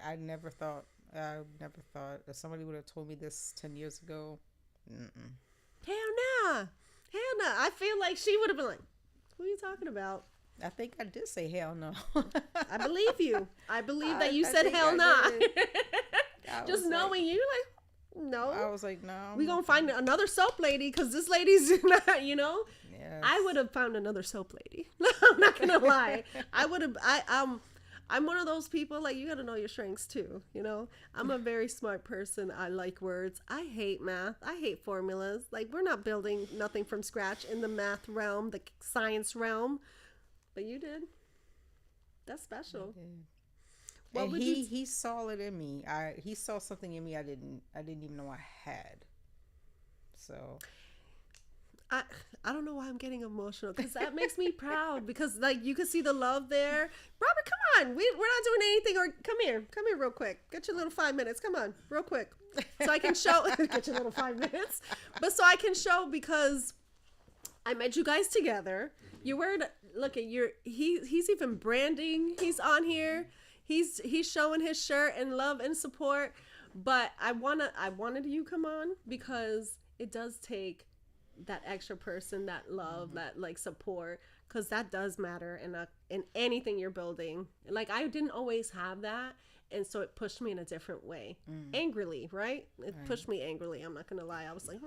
I never thought if somebody would have told me this 10 years ago. Hell nah. I feel like she would have been like, who are you talking about? I think I did say hell no. I believe you. I believe that you said hell nah. Just knowing you, like, no. I was like, no. We gonna find another soap lady, because this lady's not, Yes. I would have found another soap lady. I'm not gonna lie. I would have. I'm one of those people, like, you gotta know your strengths too. I'm a very smart person. I like words. I hate math. I hate formulas. Like, we're not building nothing from scratch in the math realm, the science realm. But you did. That's special. What and he saw it in me. He saw something in me I didn't even know I had. So I don't know why I'm getting emotional, because that makes me proud, because, like, you can see the love there. Robert, come on. We're not doing anything. Or come here real quick. Get your little 5 minutes. Come on, real quick. So I can show, get your little 5 minutes. But so I can show, because I met you guys together. You were, look at he's even branding. He's on here. He's showing his shirt and love and support. But I wanted you come on, because it does take that extra person, that love, that, like, support, because that does matter in anything you're building. Like, I didn't always have that, and so it pushed me in a different way. Angrily, right? It pushed me angrily. I'm not gonna lie. I was like,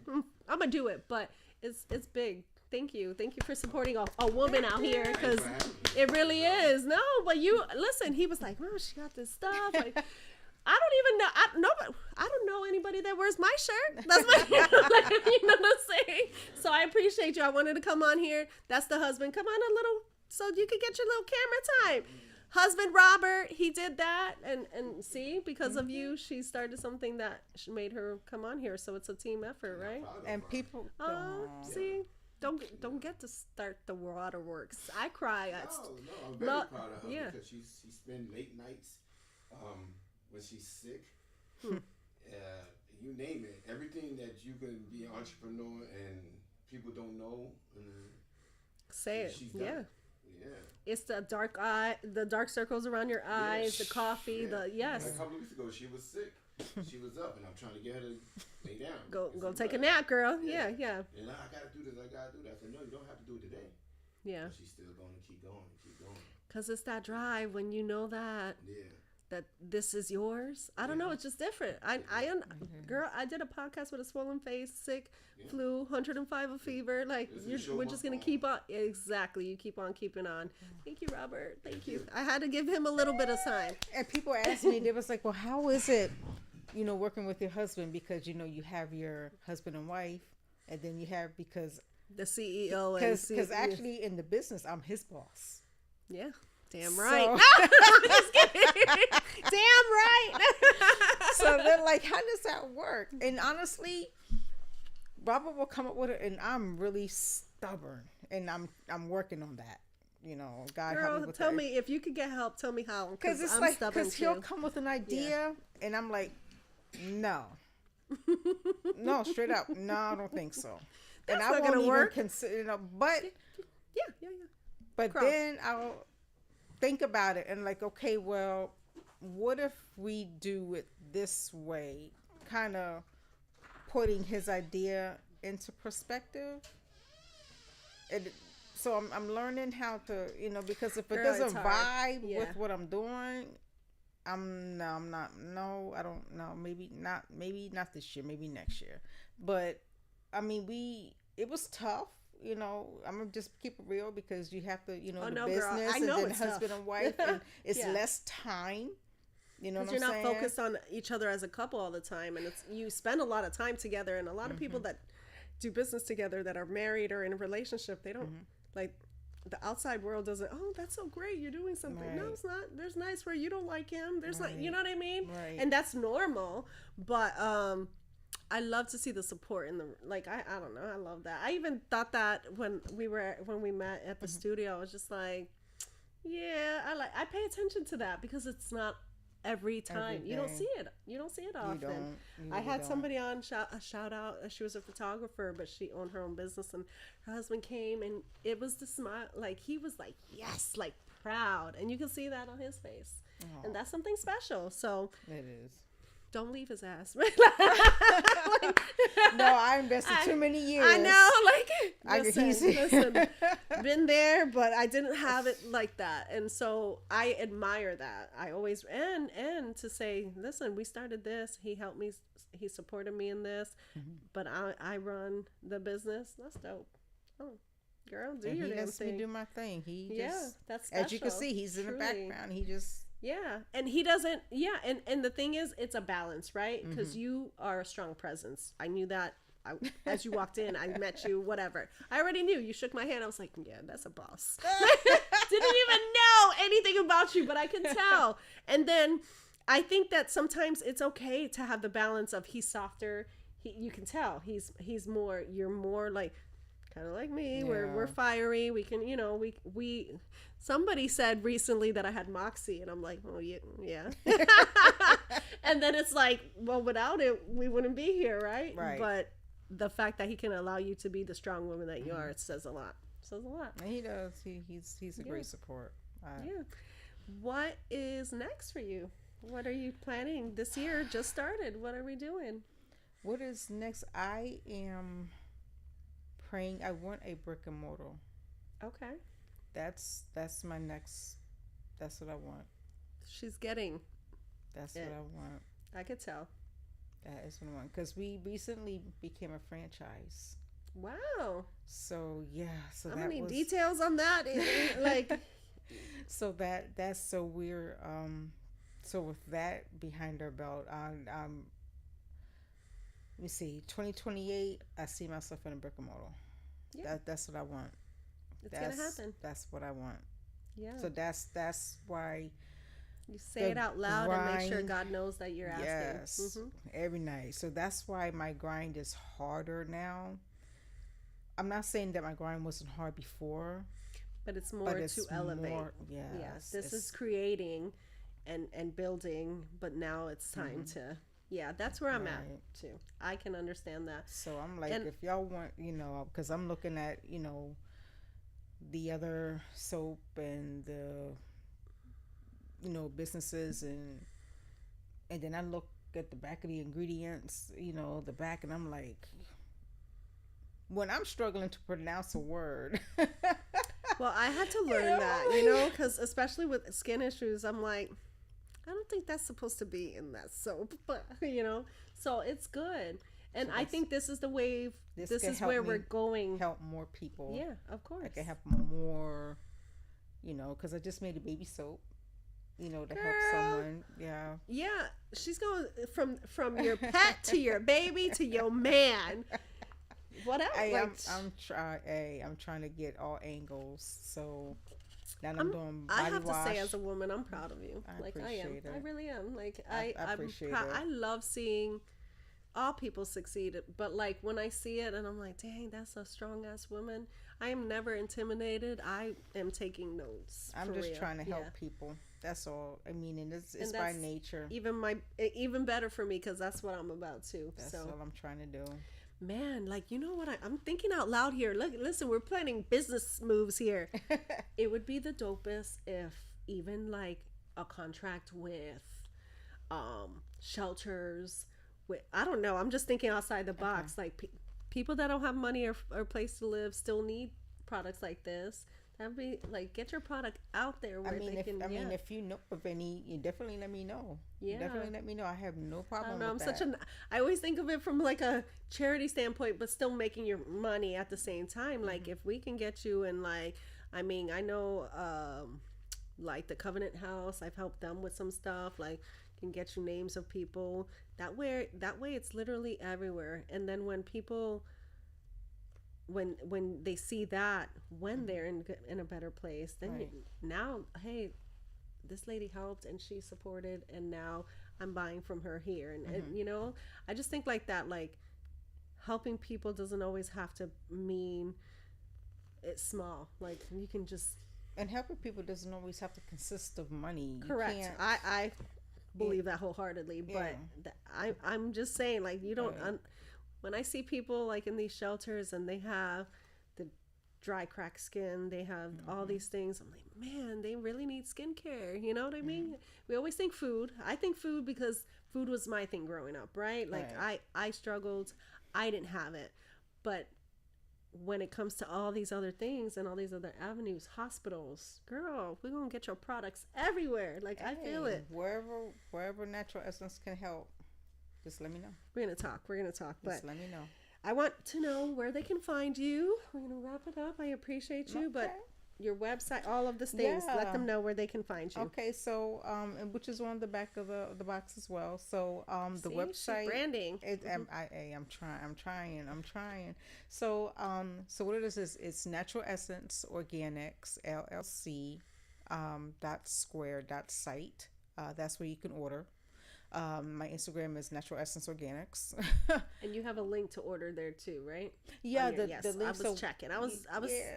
I'm gonna do it, but it's big. Thank you for supporting a woman out here, because it really is. No, but listen. He was like, oh, she got this stuff. Like, I don't even know. I don't know anybody that wears my shirt. That's my, you know what I'm saying? So I appreciate you. I wanted to come on here. That's the husband. Come on a little, so you could get your little camera time. Husband Robert, he did that, and see, because of you, she started something that made her come on here. So it's a team effort, right? And people, see. Don't get to start the waterworks. I cry. No, I'm very proud of her, because she spends late nights when she's sick. You name it. Everything that you can be an entrepreneur and people don't know. Say it. She's done it. Yeah. It's the dark circles around your eyes, the coffee, yes. Like a couple of weeks ago, she was sick. She was up, and I'm trying to get her to lay down. Go take a nap, girl. Yeah. And I gotta do this. I said, no, you don't have to do it today. Yeah. But she's still going to keep going. Because it's that drive when you know that. Yeah. That this is yours. I don't know. It's just different. Girl, I did a podcast with a swollen face, sick, flu, 105 of fever. Like, we're just going to keep on. Exactly. You keep on keeping on. Thank you, Robert. Thank you. I had to give him a little bit of time. And people asked me, they was like, well, how is it, working with your husband? Because, you have your husband and wife, and then you have, because the CEO. Because actually in the business, I'm his boss. Yeah. Damn right. So, I'm just kidding. Damn right. so they're like, how does that work? And honestly, Robert will come up with it, and I'm really stubborn, and I'm working on that. You know, God help me Girl, with tell that. me if you could get help. Tell me how. Because it's I'm like, stubborn because he'll too. come with an idea, and I'm like, no, no, straight up, no, I don't think so. And That's I not won't gonna even work. consider, but Yeah. but Cross. then I'll think about it and like, okay, well, what if we do it this way? Kind of putting his idea into perspective. And so I'm learning how to, you know, because if it Girl, it's doesn't hard. vibe Yeah. with what I'm doing, I don't know, maybe not this year, maybe next year. But I mean, it was tough. You know, I'm gonna just keep it real because you have to, you know, Oh, the no, girl. business I and know then it's husband tough. and wife, and it's Yeah. less time. You know what Because I'm you're not saying? focused on each other as a couple all the time, and you spend a lot of time together. And a lot of people that do business together that are married or in a relationship, they don't like the outside world doesn't. Oh, that's so great, you're doing something. No, Right. it's not. There's nights where you don't like him. There's like, you Right. know what I mean? Right. And that's normal. But I love to see the support in the like. I don't know. I love that. I even thought that when we met at the studio, I was just like, yeah, I pay attention to that because it's not every time. Every You don't day. see it. You don't see it often. don't. You I really had don't. somebody on a shout out. She was a photographer, but she owned her own business, and her husband came, and it was the smile. Like he was like, yes, like proud, and you can see that on his face, and that's something special. So It is. don't leave his ass. No, I invested too many years. I know, I like, can listen, been there, but I didn't have it like that, and so I admire that. I always and to say, listen, we started this. He helped me. He supported me in this, but I run the business. That's dope. Oh, girl, do And your he damn lets me thing. do my thing. He Yeah, just, that's as you can special, see, he's in the truly. background. He just, Yeah, and he doesn't. Yeah, and the thing is, it's a balance, right? Because you are a strong presence. I knew that. As you walked in, I met you. Whatever. I already knew. You shook my hand. I was like, yeah, that's a boss. Didn't even know anything about you, but I could tell. And then I think that sometimes it's okay to have the balance of he's softer. You can tell he's more. You're more like. Kind of like me, we're Yeah. fiery. We can, you know, we. Somebody said recently that I had moxie, and I'm like, oh yeah. And then it's like, well, without it, we wouldn't be here, right? Right. But the fact that he can allow you to be the strong woman that you are, it says a lot. Says a lot. and he does. He's a Yeah. great support. Yeah. What is next for you? What are you planning this year? Just started. What are we doing? What is next? I am praying. I want a brick and mortar. Okay. That's my next. That's what I want. She's getting. That's Yeah. what I want. I could tell. That is what I want. Because we recently became a franchise. Wow. So yeah. So How that many was, details on that? Like, So that's so weird. So with that behind our belt, let me see. 2028. I see myself in a brick and mortar. Yeah. That's what I want. it's gonna That's happen. That's what I want. Yeah. So that's why. You say the it out loud and make sure grind- God knows that you're asking. Yes, every night. So that's why my grind is harder now. I'm not saying that my grind wasn't hard before, But it's more but it's to elevate. more. Yeah. Yes, This is creating and building, but now it's time to. Yeah, that's where I'm at Right. too. I can understand that. So I'm like, And- if y'all want, because I'm looking at, the other soap and the, businesses and then I look at the back of the ingredients, the back, and I'm like, when I'm struggling to pronounce a word. Well, I had to learn know, that, because especially with skin issues, I'm like, I don't think that's supposed to be in that soap, but so it's good. And I think this is the wave. This can is help where me we're going. help more people. Yeah, of course. I can help more, because I just made a baby soap, to help Girl. someone. Yeah. Yeah, she's going from your pet to your baby to your man. What else? I'm trying to get all angles. So Now I'm doing body I have wash. to say, as a woman, I'm proud of you. I like I am. appreciate it. I really am. Like I appreciate it. I love seeing all people succeed. But like when I see it, and I'm like, dang, that's a strong ass woman. I am never intimidated. I am taking notes. I'm for just real. trying to help Yeah. people. That's all. I mean, and it's And by that's nature. even better for me because that's what I'm about too. That's so all I'm trying to do. man, like you know what I'm thinking out loud here. Look, listen, we're planning business moves here. It would be the dopest if even like a contract with shelters. With I don't know. I'm just thinking outside the box. Like people that don't have money or a place to live still need products like this. That'd be like get your product out there where they can. If you know of any, you definitely let me know. Yeah. Definitely let me know. I have no I problem don't know. with I'm that. such an. I always think of it from like a charity standpoint, but still making your money at the same time. Like if we can get you and like, I mean, I know, like the Covenant House. I've helped them with some stuff. Like can get you names of people. That way, it's literally everywhere. And then when people. When they see that when they're in a better place, then Right. now, hey, this lady helped and she supported, and now I'm buying from her here, and you know, I just think like that, like helping people doesn't always have to mean it's small. Like you can just And helping people doesn't always have to consist of money. You correct. can't- I believe that wholeheartedly, but I'm just saying, like you don't. Right. When I see people like in these shelters and they have the dry cracked skin, they have all these things, I'm like, man, they really need skincare. You know what I mean? We always think food. I think food because food was my thing growing up, right? Like I struggled. I didn't have it. But when it comes to all these other things and all these other avenues, hospitals, girl, we're going to get your products everywhere. Like I feel it. Wherever natural essence can help, just let me know. We're going to talk. But Just let me know. I want to know where they can find you. We're going to wrap it up. I appreciate you, but your website, all of the things, let them know where they can find you. Okay, so and which is on the back of the box as well. So the See, website she's branding. I'm trying. So so what it is it's Natural Essence Organics LLC .square.site. That's where you can order. My Instagram is Natural Essence Organics. And you have a link to order there too, right? Yeah, On your- the link. I was checking. I was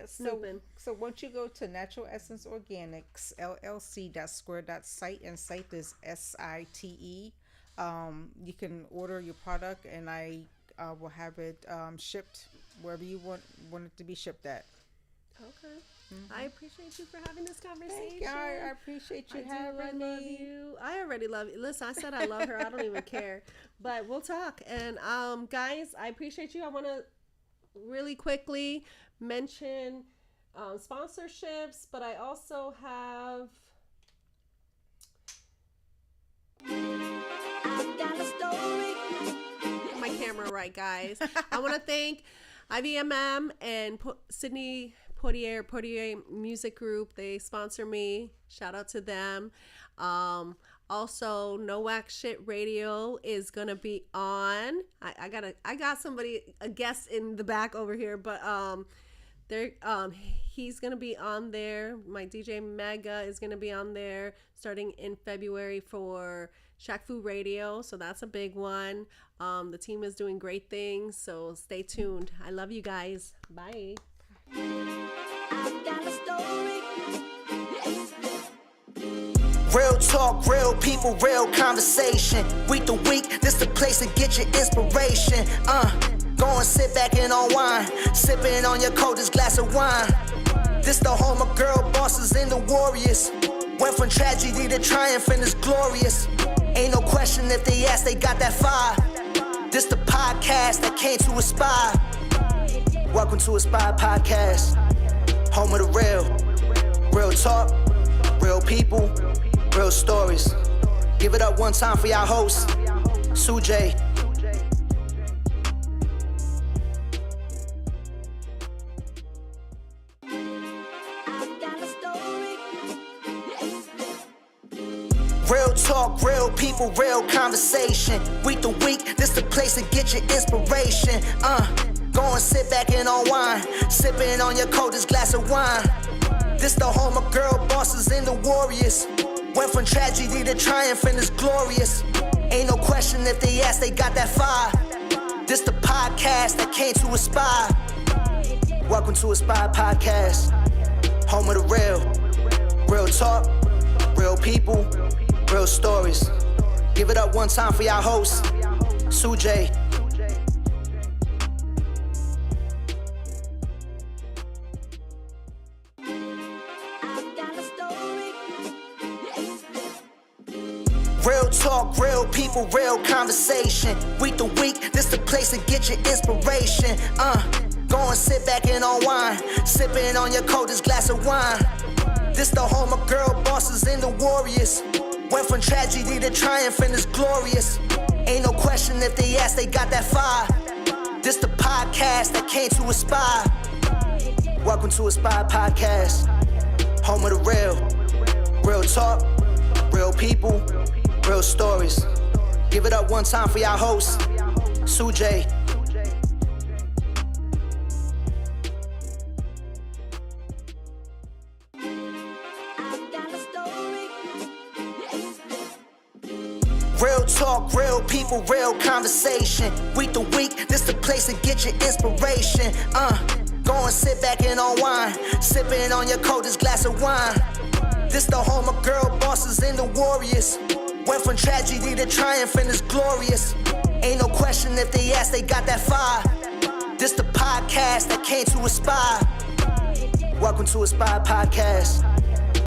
snooping. So once you go to Natural Essence Organics LLC .square.site, and site is SITE, you can order your product, and I will have it shipped wherever you want it to be shipped at. Okay. I appreciate you for having this conversation. Thank you. I appreciate you having love me. you. I already love you. Listen, I said I love her. I don't even care. But we'll talk. And guys, I appreciate you. I want to really quickly mention sponsorships, but I also have my camera right, guys. I want to thank IVMM and Sydney Portier Music Group. They sponsor me. Shout out to them. Also, No Wax Shit Radio is gonna be on. I got somebody, a guest in the back over here, but he's gonna be on there. My DJ Mega is gonna be on there starting in February for Shack Food Radio, so that's a big one. The team is doing great things, so stay tuned. I love you guys. Bye. Real talk, real people, real conversation. Week to week, this the place to get your inspiration. Go and sit back and unwind, sipping on your coldest glass of wine. This the home of girl bosses and the warriors. Went from tragedy to triumph and it's glorious. Ain't no question if they ask, they got that fire. This the podcast that came to Aspire. Welcome to Aspire Podcast, home of the real talk, real people, real stories. Give it up one time for y'all hosts, Sujay. Real talk, real people, real conversation. Week to week, this the place to get your inspiration. Go and sit back and unwind, sipping on your coldest glass of wine. This the home of girl bosses and the warriors. Went from tragedy to triumph and it's glorious. Ain't no question if they ask, they got that fire. This the podcast that came to Aspire. Welcome to Aspire Podcast. Home of the real. Real talk, real people, real stories. Give it up one time for y'all hosts, Sujay. Real talk, real people, real conversation. Week to week, this the place to get your inspiration. Go and sit back and unwind, sipping on your coldest glass of wine. This the home of girl bosses and the warriors. Went from tragedy to triumph and it's glorious. Ain't no question if they ask, they got that fire. This the podcast that came to Aspire. Welcome to Aspire Podcast. Home of the real. Real talk, real people, real stories. Give it up one time for y'all hosts, Sujay. Real talk, real people, real conversation. Week to week, this the place to get your inspiration. Go and sit back and unwind, sipping on your coldest glass of wine. This the home of girl bosses and the warriors. Went from tragedy to triumph and it's glorious. Ain't no question if they ask, they got that fire. This the podcast that came to Aspire. Welcome to Aspire Podcast.